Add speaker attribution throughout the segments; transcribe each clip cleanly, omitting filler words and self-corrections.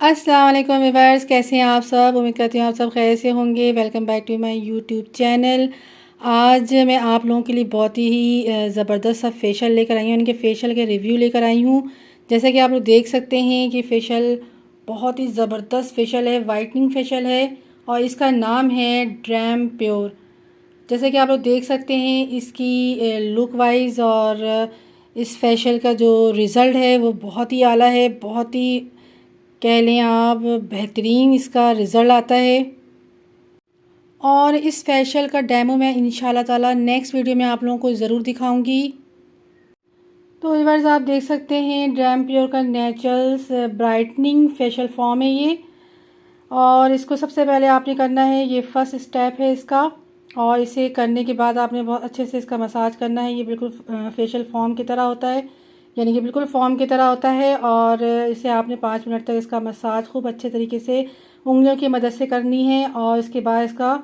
Speaker 1: अस्सलाम वालेकुम व्यूअर्स, कैसे हैं आप सब। उम्मीद करती हूँ आप सब खैर से होंगे। Welcome back to my YouTube channel. आज मैं आप लोगों के लिए बहुत ही ज़बरदस्त सा फेशियल लेकर आई हूँ, उनके फेशियल के रिव्यू लेकर आई हूँ। जैसे कि आप लोग देख सकते हैं कि फ़ेशियल बहुत ही ज़बरदस्त फ़ेशियल है, वाइटनिंग फ़ेशियल है और इसका नाम है ड्रैम प्योर। जैसे कि आप लोग देख सकते हैं इसकी लुक वाइज और इस फेशियल का जो रिज़ल्ट है वो बहुत ही आला है, बहुत ही कह लें आप बेहतरीन इसका रिज़ल्ट आता है। और इस फेशियल का डेमो मैं इंशाल्लाह ताला नेक्स्ट वीडियो में आप लोगों को ज़रूर दिखाऊंगी। तो व्यूअर्स, आप देख सकते हैं ड्रैम प्योर का नेचुरल्स ब्राइटनिंग फेशियल फॉर्म है ये। और इसको सबसे पहले आपने करना है, ये फर्स्ट स्टेप है इसका। और इसे करने के बाद आपने बहुत अच्छे से इसका मसाज करना है। ये बिल्कुल फेशियल फॉर्म की तरह होता है, यानी कि बिल्कुल फॉर्म की तरह होता है। और इसे आपने 5 मिनट तक इसका मसाज खूब अच्छे तरीके से उंगलियों की मदद से करनी है। और इसके बाद इसका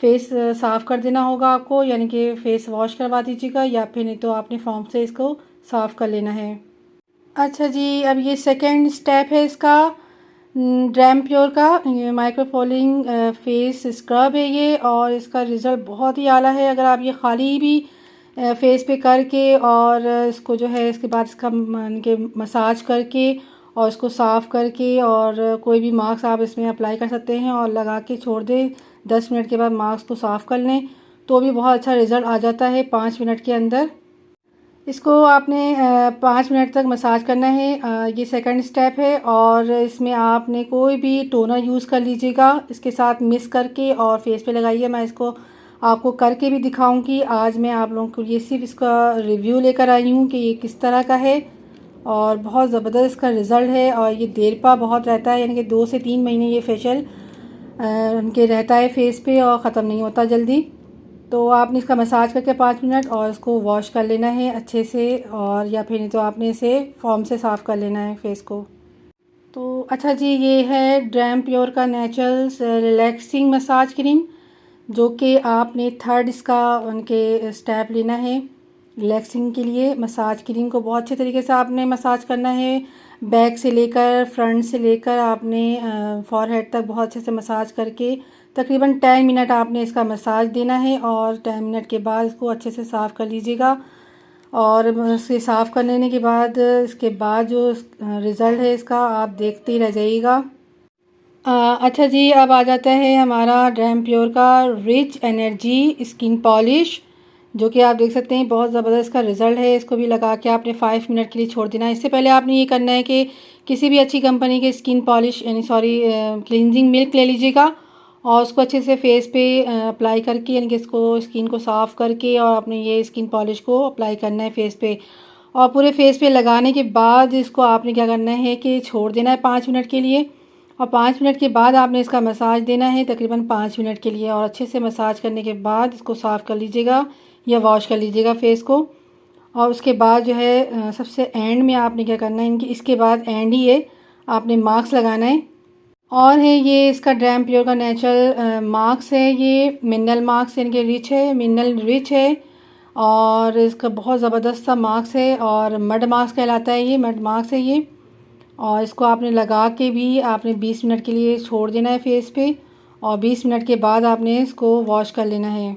Speaker 1: फेस साफ़ कर देना होगा आपको, यानी कि फ़ेस वॉश करवा दीजिएगा, या फिर नहीं तो आपने फॉर्म से इसको साफ़ कर लेना है। अच्छा जी, अब ये सेकंड स्टेप है इसका ड्रैम प्योर का माइक्रोफोलिंग फेस स्क्रब है ये। और इसका रिज़ल्ट बहुत ही आला है। अगर आप ये ख़ाली भी फेस पे करके और इसको जो है इसके बाद इसका के मसाज करके और इसको साफ़ करके और कोई भी मास्क आप इसमें अप्लाई कर सकते हैं और लगा के छोड़ दें। 10 मिनट के बाद मास्क को साफ़ कर लें तो भी बहुत अच्छा रिज़ल्ट आ जाता है 5 मिनट के अंदर। इसको आपने 5 मिनट तक मसाज करना है। ये सेकंड स्टेप है। और इसमें आपने कोई भी टोनर यूज़ कर लीजिएगा इसके साथ मिक्स करके और फेस पे लगाइए। मैं इसको आपको करके भी दिखाऊंगी। आज मैं आप लोगों को ये सिर्फ इसका रिव्यू लेकर आई हूँ कि ये किस तरह का है। और बहुत ज़बरदस्त इसका रिज़ल्ट है। और ये देरपा बहुत रहता है, यानी कि 2 से 3 महीने ये फेशियल उनके रहता है फेस पे और ख़त्म नहीं होता जल्दी। तो आपने इसका मसाज करके 5 मिनट और इसको वॉश कर लेना है अच्छे से, और या फिर नहीं तो आपने इसे फॉर्म से साफ़ कर लेना है फेस को। तो अच्छा जी, ये है ड्रैम प्योर का नेचुरल्स रिलैक्सिंग मसाज क्रीम, जो कि आपने थर्ड इसका उनके स्टेप लेना है। रिलैक्सिंग के लिए मसाज क्रीम को बहुत अच्छे तरीके से आपने मसाज करना है। बैक से लेकर फ्रंट से लेकर आपने फॉरहेड तक बहुत अच्छे से मसाज करके तकरीबन 10 मिनट आपने इसका मसाज देना है। और 10 मिनट के बाद इसको अच्छे से साफ़ कर लीजिएगा। और इसे साफ़ कर लेने के बाद इसके बाद जो रिज़ल्ट है इसका आप देखते ही रह जाइएगा। अच्छा जी, अब आ जाता है हमारा ड्रैम प्योर का रिच एनर्जी स्किन पॉलिश, जो कि आप देख सकते हैं बहुत ज़बरदस्त का रिज़ल्ट है। इसको भी लगा के आपने 5 मिनट के लिए छोड़ देना है। इससे पहले आपने ये करना है कि किसी भी अच्छी कंपनी के स्किन पॉलिश यानी क्लींजिंग मिल्क ले लीजिएगा और उसको अच्छे से फेस पे अप्लाई करके, यानी कि इसको स्किन को साफ़ करके और अपने ये स्किन पॉलिश को अप्लाई करना है फेस पे। और पूरे फेस पे लगाने के बाद इसको आपने क्या करना है कि छोड़ देना है 5 मिनट के लिए। और 5 मिनट के बाद आपने इसका मसाज देना है तकरीबन 5 मिनट के लिए। और अच्छे से मसाज करने के बाद इसको साफ़ कर लीजिएगा या वॉश कर लीजिएगा फेस को। और उसके बाद जो है सबसे एंड में आपने क्या करना है, इनकी इसके बाद एंड ही है, आपने मास्क लगाना है। और है ये इसका ड्रैम प्योर का नेचुरल मास्क है, ये मिनरल मास्क यानी कि रिच है, मिनरल रिच है। और इसका बहुत ज़बरदस्त सा मास्क है और मड मास्क कहलाता है, ये मड मास्क है ये। और इसको आपने लगा के भी आपने 20 मिनट के लिए छोड़ देना है फेस पे। और 20 मिनट के बाद आपने इसको वॉश कर लेना है।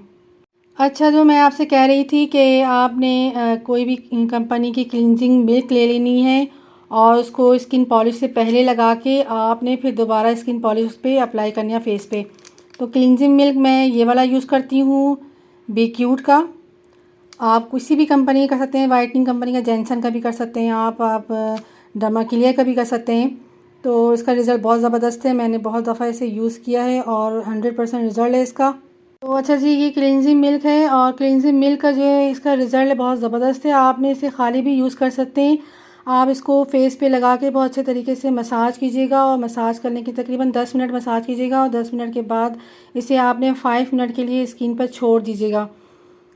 Speaker 1: अच्छा, जो मैं आपसे कह रही थी कि आपने कोई भी कंपनी की क्लींजिंग मिल्क ले लेनी है और उसको स्किन पॉलिश से पहले लगा के आपने फिर दोबारा स्किन पॉलिश पे अप्लाई करनी है फेस पे। तो क्लींजिंग मिल्क मैं ये वाला यूज़ करती हूँ, बी क्यूट का। आप किसी भी कंपनी का कर सकते हैं, वाइटनिंग कंपनी का, जॉनसन का भी कर सकते हैं आप डर्माक्लियर का भी कर सकते हैं। तो इसका रिज़ल्ट बहुत ज़बरदस्त है, मैंने बहुत दफ़ा इसे यूज़ किया है और 100% रिज़ल्ट है इसका। तो अच्छा जी, ये क्लींजिंग मिल्क है और क्लींजिंग मिल्क का जो है इसका रिज़ल्ट बहुत ज़बरदस्त है। आपने इसे खाली भी यूज़ कर सकते हैं। आप इसको फेस पे लगा के बहुत अच्छे तरीके से मसाज कीजिएगा और मसाज करने की तकरीबन 10 मिनट मसाज कीजिएगा। और 10 मिनट के बाद इसे आपने 5 मिनट के लिए स्किन पर छोड़ दीजिएगा।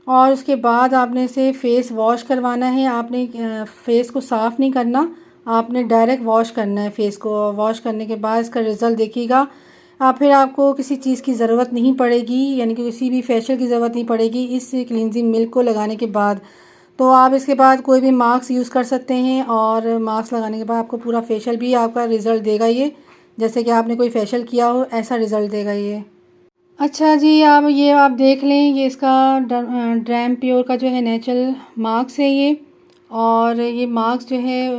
Speaker 1: और उसके बाद आपने इसे फ़ेस वॉश करवाना है। आपने फ़ेस को साफ़ नहीं करना, आपने डायरेक्ट वॉश करना है फ़ेस को। वॉश करने के बाद इसका रिज़ल्ट देखिएगा आप, फिर आपको किसी चीज़ की ज़रूरत नहीं पड़ेगी, यानी कि किसी भी फेशियल की ज़रूरत नहीं पड़ेगी इस क्लींजिंग मिल्क को लगाने के बाद। तो आप इसके बाद कोई भी मास्क यूज़ कर सकते हैं और मास्क लगाने के बाद आपको पूरा फेशियल भी आपका रिज़ल्ट देगा ये। जैसे कि आपने कोई फेशियल किया हो, ऐसा रिज़ल्ट देगा ये। अच्छा जी, आप देख लें, ये इसका ड्रैम प्योर का जो है नेचुरल मार्क्स है ये, और ये मार्क्स जो है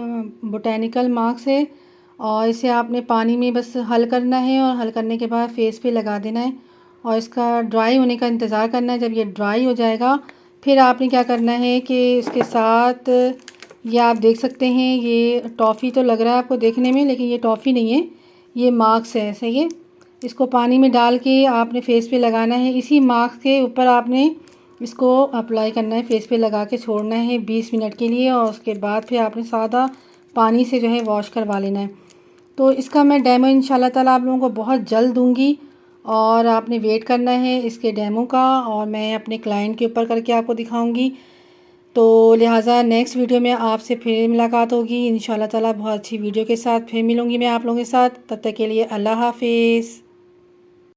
Speaker 1: बोटेनिकल मार्क्स है। और इसे आपने पानी में बस हल करना है, और हल करने के बाद फेस पे लगा देना है, और इसका ड्राई होने का इंतज़ार करना है। जब ये ड्राई हो जाएगा फिर आपने क्या करना है कि इसके साथ, ये आप देख सकते हैं, ये टॉफ़ी तो लग रहा है आपको देखने में, लेकिन ये टॉफ़ी नहीं है, ये मार्क्स है। सही है, इसको पानी में डाल के आपने फेस पे लगाना है। इसी मार्क्स के ऊपर आपने इसको अप्लाई करना है, फेस पे लगा के छोड़ना है 20 मिनट के लिए, और उसके बाद फिर आपने सादा पानी से जो है वॉश करवा लेना है। तो इसका मैं डेमो इंशाल्लाह ताला आप लोगों को बहुत जल्द दूंगी, और आपने वेट करना है इसके डेमो का, और मैं अपने क्लाइंट के ऊपर करके आपको दिखाऊंगी। तो लिहाजा नेक्स्ट वीडियो में आपसे फिर मुलाकात होगी इंशाल्लाह ताला, बहुत अच्छी वीडियो के साथ फिर मिलूँगी मैं आप लोगों के साथ। तब तक के लिए अल्लाह हाफिज़।